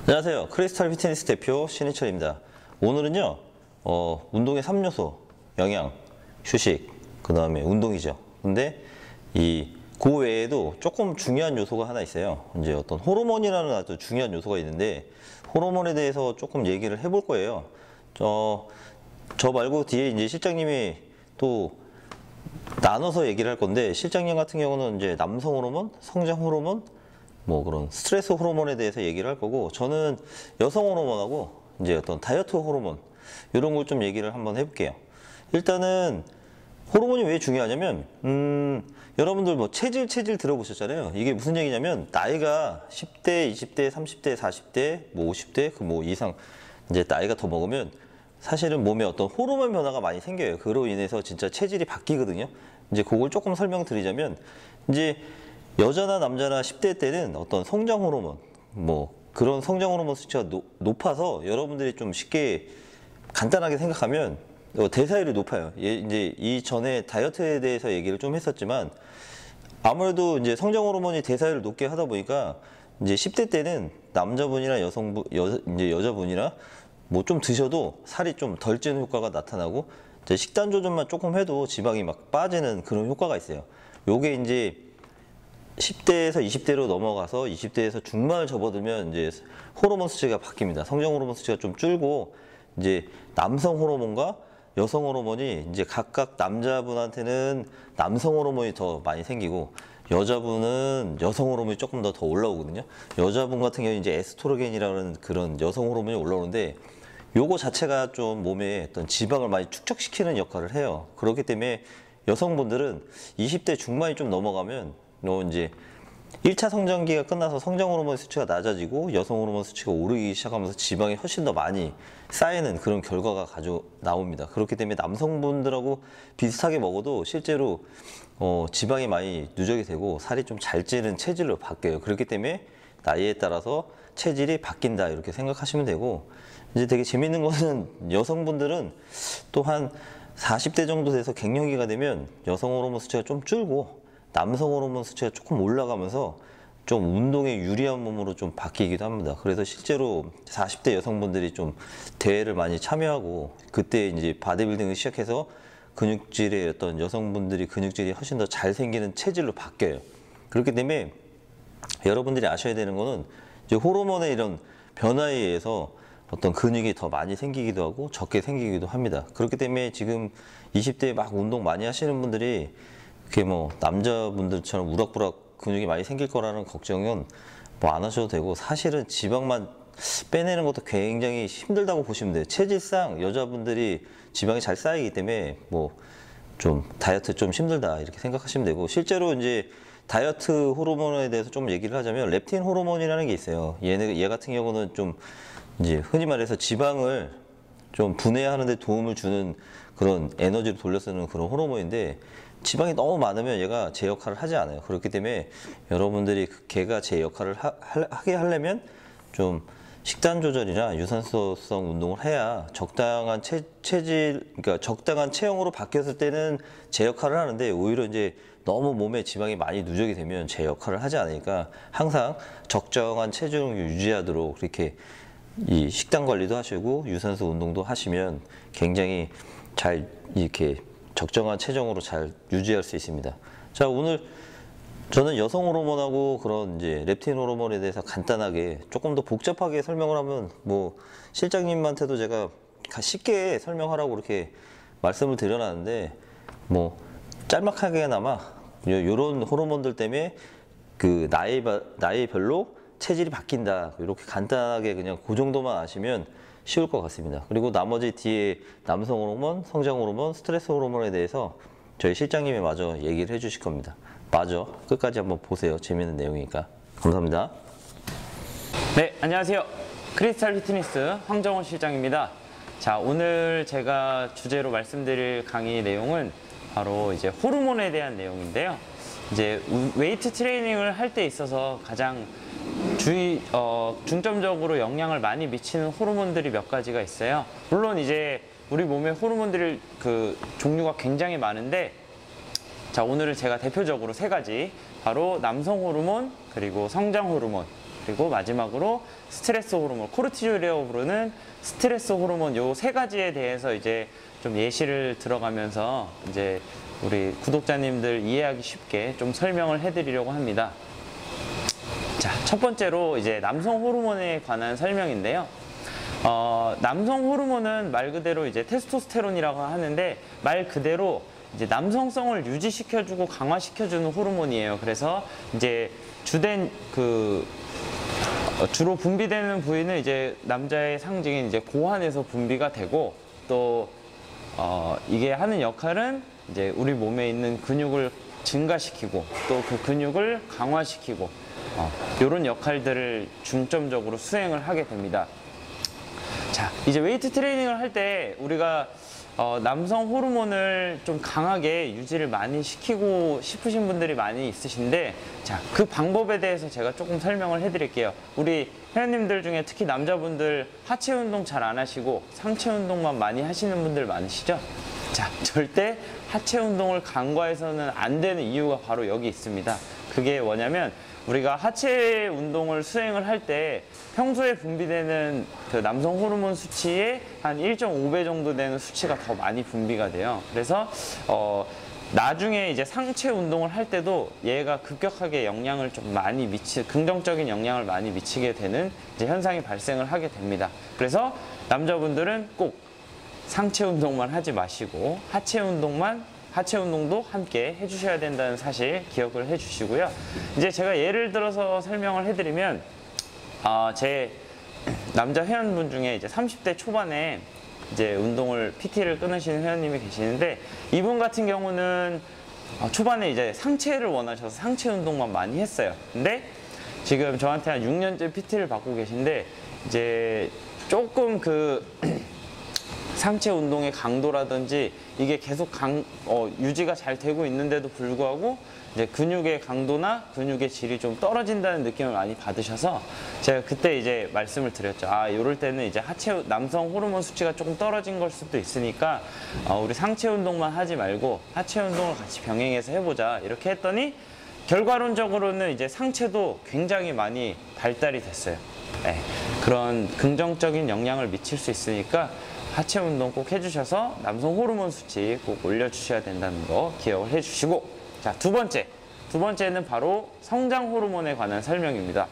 안녕하세요. 크리스탈 피트니스 대표 신희철입니다. 오늘은요, 운동의 3요소, 영양, 휴식, 그 다음에 운동이죠. 근데 그 외에도 조금 중요한 요소가 하나 있어요. 이제 어떤 호르몬이라는 아주 중요한 요소가 있는데, 호르몬에 대해서 조금 얘기를 해볼 거예요. 저 말고 뒤에 이제 실장님이 또 나눠서 얘기를 할 건데, 실장님 같은 경우는 이제 남성 호르몬, 성장 호르몬, 뭐 그런 스트레스 호르몬에 대해서 얘기를 할 거고, 저는 여성 호르몬하고 이제 어떤 다이어트 호르몬 이런 걸 좀 얘기를 한번 해볼게요. 일단은 호르몬이 왜 중요하냐면 여러분들 뭐 체질 들어보셨잖아요. 이게 무슨 얘기냐면 나이가 10대, 20대, 30대, 40대, 뭐 50대 그 뭐 이상 이제 나이가 더 먹으면 사실은 몸에 어떤 호르몬 변화가 많이 생겨요. 그로 인해서 진짜 체질이 바뀌거든요. 이제 그걸 조금 설명드리자면, 이제 여자나 남자나 10대 때는 어떤 성장 호르몬, 뭐 그런 성장 호르몬 수치가 높아서 여러분들이 좀 쉽게 간단하게 생각하면 대사율이 높아요. 이제 이전에 다이어트에 대해서 얘기를 좀 했었지만, 아무래도 이제 성장 호르몬이 대사율을 높게 하다 보니까 이제 10대 때는 남자분이나 이제 여자분이나 뭐 좀 드셔도 살이 좀 덜 찌는 효과가 나타나고, 이제 식단 조절만 조금 해도 지방이 막 빠지는 그런 효과가 있어요. 요게 이제 10대에서 20대로 넘어가서 20대에서 중반을 접어들면 이제 호르몬 수치가 바뀝니다. 성장 호르몬 수치가 좀 줄고, 이제 남성 호르몬과 여성 호르몬이 이제 각각 남자분한테는 남성 호르몬이 더 많이 생기고, 여자분은 여성 호르몬이 조금 더 올라오거든요. 여자분 같은 경우는 이제 에스트로겐이라는 그런 여성 호르몬이 올라오는데, 요거 자체가 좀 몸에 어떤 지방을 많이 축적시키는 역할을 해요. 그렇기 때문에 여성분들은 20대 중반이 좀 넘어가면 이제 1차 성장기가 끝나서 성장 호르몬 수치가 낮아지고 여성 호르몬 수치가 오르기 시작하면서 지방이 훨씬 더 많이 쌓이는 그런 결과가 나옵니다. 그렇기 때문에 남성분들하고 비슷하게 먹어도 실제로 지방이 많이 누적이 되고 살이 좀 잘 찌는 체질로 바뀌어요. 그렇기 때문에 나이에 따라서 체질이 바뀐다 이렇게 생각하시면 되고, 이제 되게 재밌는 거는 여성분들은 또 한 40대 정도 돼서 갱년기가 되면 여성 호르몬 수치가 좀 줄고 남성 호르몬 수치가 조금 올라가면서 좀 운동에 유리한 몸으로 좀 바뀌기도 합니다. 그래서 실제로 40대 여성분들이 좀 대회를 많이 참여하고, 그때 이제 바디빌딩을 시작해서 근육질의 어떤 여성분들이 근육질이 훨씬 더 잘 생기는 체질로 바뀌어요. 그렇기 때문에 여러분들이 아셔야 되는 거는 이제 호르몬의 이런 변화에 의해서 어떤 근육이 더 많이 생기기도 하고 적게 생기기도 합니다. 그렇기 때문에 지금 20대에 막 운동 많이 하시는 분들이 그게 뭐 남자분들처럼 우락부락 근육이 많이 생길 거라는 걱정은 뭐 안 하셔도 되고, 사실은 지방만 빼내는 것도 굉장히 힘들다고 보시면 돼요. 체질상 여자분들이 지방이 잘 쌓이기 때문에 뭐 좀 다이어트 좀 힘들다 이렇게 생각하시면 되고, 실제로 이제 다이어트 호르몬에 대해서 좀 얘기를 하자면 렙틴 호르몬이라는 게 있어요. 얘 같은 경우는 좀 이제 흔히 말해서 지방을 좀 분해하는 데 도움을 주는 그런 에너지를 돌려 쓰는 그런 호르몬인데, 지방이 너무 많으면 얘가 제 역할을 하지 않아요. 그렇기 때문에 여러분들이 걔가 제 역할을 하게 하려면 좀 식단 조절이나 유산소성 운동을 해야 적당한 그러니까 적당한 체형으로 바뀌었을 때는 제 역할을 하는데, 오히려 이제 너무 몸에 지방이 많이 누적이 되면 제 역할을 하지 않으니까 항상 적정한 체중을 유지하도록 그렇게 이 식단 관리도 하시고 유산소 운동도 하시면 굉장히 잘 이렇게 적정한 체중으로 잘 유지할 수 있습니다. 자, 오늘 저는 여성 호르몬하고 그런 이제 렙틴 호르몬에 대해서 간단하게, 조금 더 복잡하게 설명을 하면 뭐 실장님한테도 제가 쉽게 설명하라고 이렇게 말씀을 드려놨는데, 뭐 짤막하게나마 요런 호르몬들 때문에 그 나이별로 체질이 바뀐다 이렇게 간단하게 그냥 그 정도만 아시면 쉬울 것 같습니다. 그리고 나머지 뒤에 남성 호르몬, 성장 호르몬, 스트레스 호르몬에 대해서 저희 실장님이 마저 얘기를 해주실 겁니다. 마저 끝까지 한번 보세요. 재밌는 내용이니까. 감사합니다. 네, 안녕하세요. 크리스탈 피트니스 황정원 실장입니다. 자, 오늘 제가 주제로 말씀드릴 강의 내용은 바로 이제 호르몬에 대한 내용인데요. 이제 웨이트 트레이닝을 할 때 있어서 가장 중점적으로 영향을 많이 미치는 호르몬들이 몇 가지가 있어요. 물론 이제 우리 몸의 호르몬들이 그 종류가 굉장히 많은데, 자, 오늘은 제가 대표적으로 세 가지, 바로 남성 호르몬, 그리고 성장 호르몬, 그리고 마지막으로 스트레스 호르몬, 코르티졸이라고 부르는 스트레스 호르몬 요 세 가지에 대해서 이제 좀 예시를 들어가면서 이제 우리 구독자님들 이해하기 쉽게 좀 설명을 해드리려고 합니다. 자, 첫 번째로 이제 남성 호르몬에 관한 설명인데요. 남성 호르몬은 말 그대로 이제 테스토스테론이라고 하는데 말 그대로 이제 남성성을 유지시켜주고 강화시켜주는 호르몬이에요. 그래서 이제 주된 주로 분비되는 부위는 이제 남자의 상징인 이제 고환에서 분비가 되고 또 이게 하는 역할은 이제 우리 몸에 있는 근육을 증가시키고 또 그 근육을 강화시키고 이런 역할들을 중점적으로 수행을 하게 됩니다. 자, 이제 웨이트 트레이닝을 할 때 우리가 남성 호르몬을 좀 강하게 유지를 많이 시키고 싶으신 분들이 많이 있으신데, 자, 그 방법에 대해서 제가 조금 설명을 해드릴게요. 우리 회원님들 중에 특히 남자분들 하체 운동 잘 안 하시고 상체 운동만 많이 하시는 분들 많으시죠? 자, 절대 하체 운동을 간과해서는 안 되는 이유가 바로 여기 있습니다. 그게 뭐냐면 우리가 하체 운동을 수행을 할 때 평소에 분비되는 그 남성 호르몬 수치의 한 1.5배 정도 되는 수치가 더 많이 분비가 돼요. 그래서 나중에 이제 상체 운동을 할 때도 얘가 급격하게 영향을 좀 많이 긍정적인 영향을 많이 미치게 되는 이제 현상이 발생을 하게 됩니다. 그래서 남자분들은 꼭 상체 운동만 하지 마시고 하체 운동도 함께 해주셔야 된다는 사실 기억을 해주시고요. 이제 제가 예를 들어서 설명을 해드리면, 제 남자 회원분 중에 이제 30대 초반에 이제 PT를 끊으시는 회원님이 계시는데, 이분 같은 경우는 초반에 이제 상체를 원하셔서 상체 운동만 많이 했어요. 근데 지금 저한테 한 6년째 PT를 받고 계신데, 이제 조금 상체 운동의 강도라든지 이게 계속 유지가 잘 되고 있는데도 불구하고 이제 근육의 강도나 근육의 질이 좀 떨어진다는 느낌을 많이 받으셔서 제가 그때 이제 말씀을 드렸죠. 이럴 때는 이제 남성 호르몬 수치가 조금 떨어진 걸 수도 있으니까 우리 상체 운동만 하지 말고 하체 운동을 같이 병행해서 해보자, 이렇게 했더니 결과론적으로는 이제 상체도 굉장히 많이 발달이 됐어요. 네, 그런 긍정적인 영향을 미칠 수 있으니까 하체 운동 꼭 해주셔서 남성 호르몬 수치 꼭 올려주셔야 된다는 거 기억을 해주시고, 자, 두 번째는 바로 성장 호르몬에 관한 설명입니다.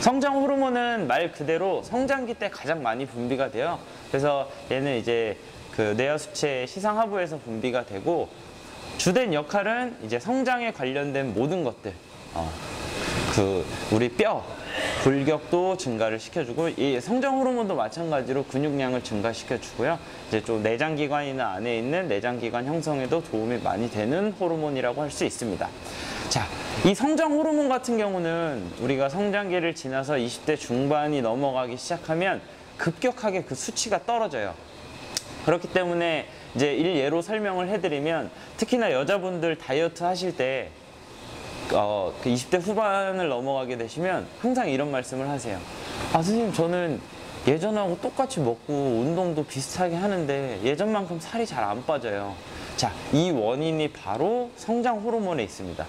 성장 호르몬은 말 그대로 성장기 때 가장 많이 분비가 돼요. 그래서 얘는 이제 그 뇌하수체 시상하부에서 분비가 되고 주된 역할은 이제 성장에 관련된 모든 것들, 우리 뼈 골격도 증가를 시켜주고, 이 성장 호르몬도 마찬가지로 근육량을 증가시켜주고요. 이제 좀 내장기관이나 안에 있는 내장기관 형성에도 도움이 많이 되는 호르몬이라고 할 수 있습니다. 자, 이 성장 호르몬 같은 경우는 우리가 성장기를 지나서 20대 중반이 넘어가기 시작하면 급격하게 그 수치가 떨어져요. 그렇기 때문에 이제 일예로 설명을 해드리면, 특히나 여자분들 다이어트 하실 때 그 20대 후반을 넘어가게 되시면 항상 이런 말씀을 하세요. 선생님, 저는 예전하고 똑같이 먹고 운동도 비슷하게 하는데 예전만큼 살이 잘 안 빠져요. 자, 이 원인이 바로 성장 호르몬에 있습니다.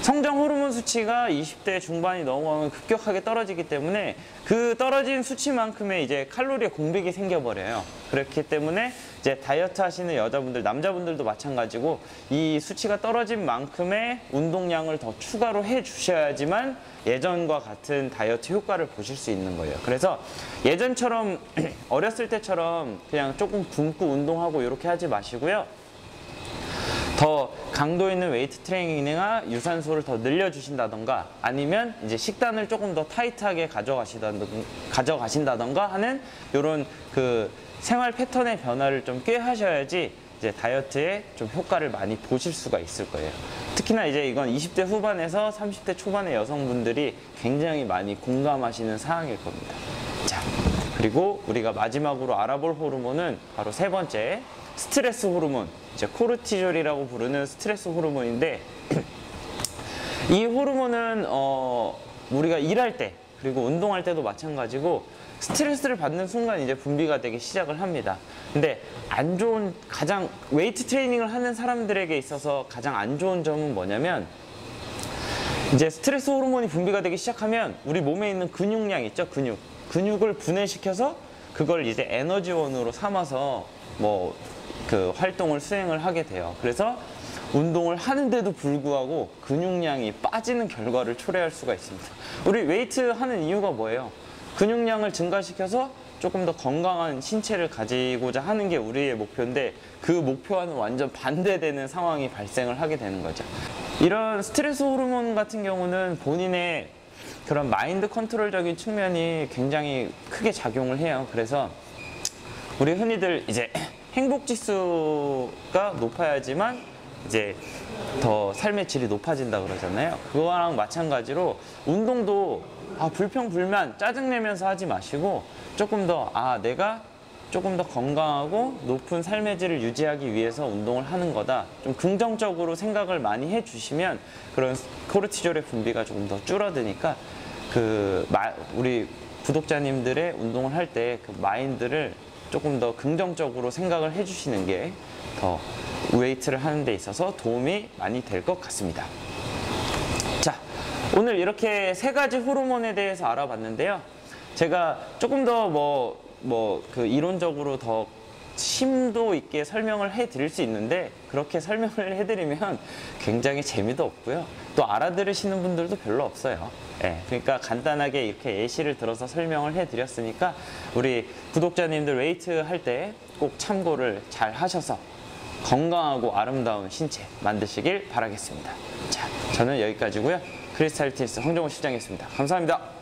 성장 호르몬 수치가 20대 중반이 넘어가면 급격하게 떨어지기 때문에 그 떨어진 수치만큼의 이제 칼로리의 공백이 생겨버려요. 그렇기 때문에 이제 다이어트 하시는 여자분들, 남자분들도 마찬가지고 이 수치가 떨어진 만큼의 운동량을 더 추가로 해 주셔야지만 예전과 같은 다이어트 효과를 보실 수 있는 거예요. 그래서 예전처럼 어렸을 때처럼 그냥 조금 굶고 운동하고 이렇게 하지 마시고요. 더 강도 있는 웨이트 트레이닝이나 유산소를 더 늘려주신다던가 아니면 이제 식단을 조금 더 타이트하게 가져가신다던가 하는 이런 그 생활 패턴의 변화를 좀 꽤 하셔야지 이제 다이어트에 좀 효과를 많이 보실 수가 있을 거예요. 특히나 이제 이건 20대 후반에서 30대 초반의 여성분들이 굉장히 많이 공감하시는 사항일 겁니다. 자, 그리고 우리가 마지막으로 알아볼 호르몬은 바로 세 번째, 스트레스 호르몬, 이제 코르티졸이라고 부르는 스트레스 호르몬인데 이 호르몬은 우리가 일할 때 그리고 운동할 때도 마찬가지고 스트레스를 받는 순간 이제 분비가 되기 시작을 합니다. 근데 안 좋은, 가장 웨이트 트레이닝을 하는 사람들에게 있어서 가장 안 좋은 점은 뭐냐면 이제 스트레스 호르몬이 분비가 되기 시작하면 우리 몸에 있는 근육량 있죠? 근육을 분해시켜서 그걸 이제 에너지원으로 삼아서 뭐 그 활동을 수행을 하게 돼요. 그래서 운동을 하는데도 불구하고 근육량이 빠지는 결과를 초래할 수가 있습니다. 우리 웨이트 하는 이유가 뭐예요? 근육량을 증가시켜서 조금 더 건강한 신체를 가지고자 하는 게 우리의 목표인데 그 목표와는 완전 반대되는 상황이 발생을 하게 되는 거죠. 이런 스트레스 호르몬 같은 경우는 본인의 그런 마인드 컨트롤적인 측면이 굉장히 크게 작용을 해요. 그래서 우리 흔히들 이제 행복 지수가 높아야지만 이제 더 삶의 질이 높아진다 그러잖아요. 그거랑 마찬가지로 운동도 불평불만 짜증내면서 하지 마시고 조금 더 내가 조금 더 건강하고 높은 삶의 질을 유지하기 위해서 운동을 하는 거다. 좀 긍정적으로 생각을 많이 해주시면 그런 코르티졸의 분비가 조금 더 줄어드니까 우리 구독자님들의 운동을 할 때 그 마인드를 조금 더 긍정적으로 생각을 해주시는 게 더 웨이트를 하는 데 있어서 도움이 많이 될 것 같습니다. 자, 오늘 이렇게 3가지 호르몬에 대해서 알아봤는데요. 제가 조금 더 그 이론적으로 더 심도 있게 설명을 해드릴 수 있는데 그렇게 설명을 해드리면 굉장히 재미도 없고요. 또 알아들으시는 분들도 별로 없어요. 그러니까 간단하게 이렇게 예시를 들어서 설명을 해드렸으니까 우리 구독자님들 웨이트 할 때 꼭 참고를 잘 하셔서 건강하고 아름다운 신체 만드시길 바라겠습니다. 자, 저는 여기까지고요. 크리스탈 티니스 황정호 실장이었습니다. 감사합니다.